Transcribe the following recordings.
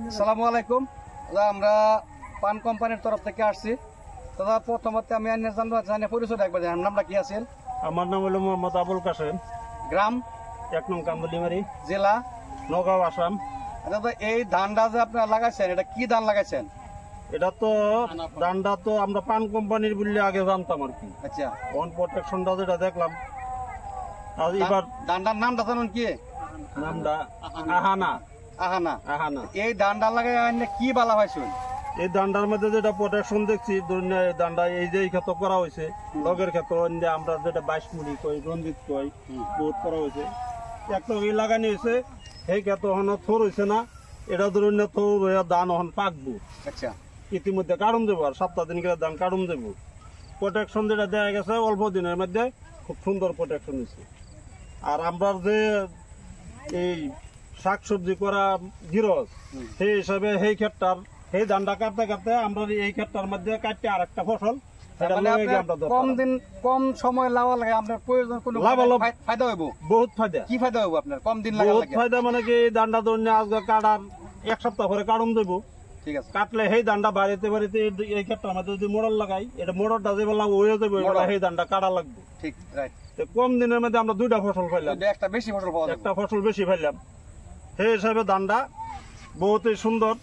আসসালামু আলাইকুম। আমরা পান কোম্পানির তরফ থেকে আসছি। দাদা প্রথমত আমি জানি পরিচয় একবার জানেন, নামটা কি আছে? আমার নাম হলো মোহাম্মদ আবুল কাসেম, গ্রাম 1 নং কান্দুলিমারি, জেলা নগাঁও, আসাম। দাদা এই ধানটা যে আপনারা লাগাইছেন, এটা কি ধান লাগাইছেন? এটা তো ধানটা তো আমরা পান কোম্পানির বললে আগে জানতাম আর কি। আচ্ছা, ওয়ান প্রোটেকশনটা যেটা দেখলাম, আর এবার ধানটার নামটা জানেন কি? নামটা আহানা। আহানা। আহানা। এই ধানটা লাগাই কি বালা হয়েছে? এই ধানটার মধ্যে যেটা প্রোটেকশন দেখছি, ধরুন এই ধানটা এই যে ক্ষেত্র করা হয়েছে, লগের ক্ষেত্র আমরা যেটা 22 মুড়ি কই, রঞ্জিত কই, বহুত করা হয়েছে। একটা লাগানি হয়েছে, সেই ক্ষেত্র হন থর হয়েছে না, এটা ধরুন থর হয়ে ধান হন পাকবো। আচ্ছা, ইতিমধ্যে কারণ দেবো, আর 7 দিন করে ধান কারণ দেবো। প্রোটেকশন যেটা দেওয়া গেছে অল্প দিনের মধ্যে খুব সুন্দর প্রোটেকশন হয়েছে। আর আমরা যে এই শাকসবজি করা গিরস, সেই হিসাবে সেই ক্ষেত্রটার সেই ধানটা কাটতে কাটতে আমরা এই ক্ষেত্রের মধ্যে কাটতে আর একটা ফসল কম সময় লাগার লাগে আপনার প্রয়োজন কোনো ফায়দা হইব? বহুত ফায়দা। কি ফায়দা হইব আপনার কম দিন লাগার লাগে? ফায়দা মানে কি, এই ধানটা ধরুন আজকে কাটার 1 সপ্তাহ পরে কারণ দেবো। ঠিক আছে, কাটলে সেই ধানটা বাড়িতে বাড়িতে এই ক্ষেত্রে আমাদের যদি মোড়ল লাগাই, এটা মোড়লটা যে বললাম হয়ে যাবে, সেই ধানটা কাটা লাগবে। ঠিক, রাইট। কম দিনের মধ্যে আমরা 2টা ফসল পাইলাম, একটা বেশি ফসল পাওয়া যাবে, একটা ফসল বেশি পাইলাম। সেই হিসাবে ধানটা বহুতই সুন্দর।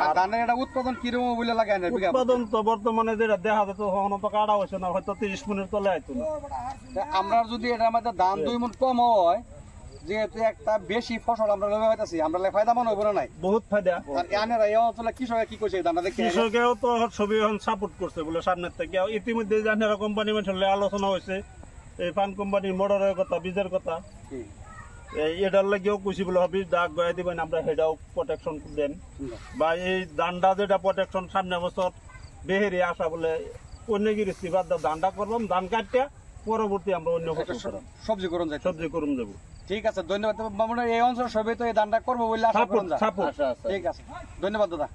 আর ধানের এটা উৎপাদন কিরকম বলে লাগে? উৎপাদন তো বর্তমানে যেটা দেখা যেত তখন তো কাটা হয়েছে না, হয়তো 30 মনের তলে আইতো না। আমরা যদি এটার মধ্যে ধান 2 মণ কম হয়, যেহেতু একটা বেশি ফসল আমরা লগে হইতাছি, আমরা ফায়দা মনে হইব না? নাই, বহুত ফায়দা। আর এনারা এই অঞ্চলে কৃষক কি কইছে ধানটা দেখে? কৃষকেও তো ছবি এখন সাপোর্ট করছে বলে সামনের থেকে। ইতিমধ্যে জানেরা কোম্পানি মেশলে আলোচনা হয়েছে, এই পান কোম্পানির মোটরের কথা, বীজের কথা, এটার লাগেও খুশি বলে হবে ডাক গয়া দিবেন, আমরা সেটাও প্রোটেকশন দেন। বা এই ধানটা যেটা প্রোটেকশন সামনে বছর বেহেরে আসা বলে অন্য গিরিস্তি বাদ ধানটা করলাম, ধান কাটতে পরবর্তী আমরা অন্য সবজি করুন যাবো। ঠিক আছে, ধন্যবাদ। এই অঞ্চল সবাই তো এই ধানটা করবো বলে আশা করুন। ঠিক আছে, ধন্যবাদ দাদা।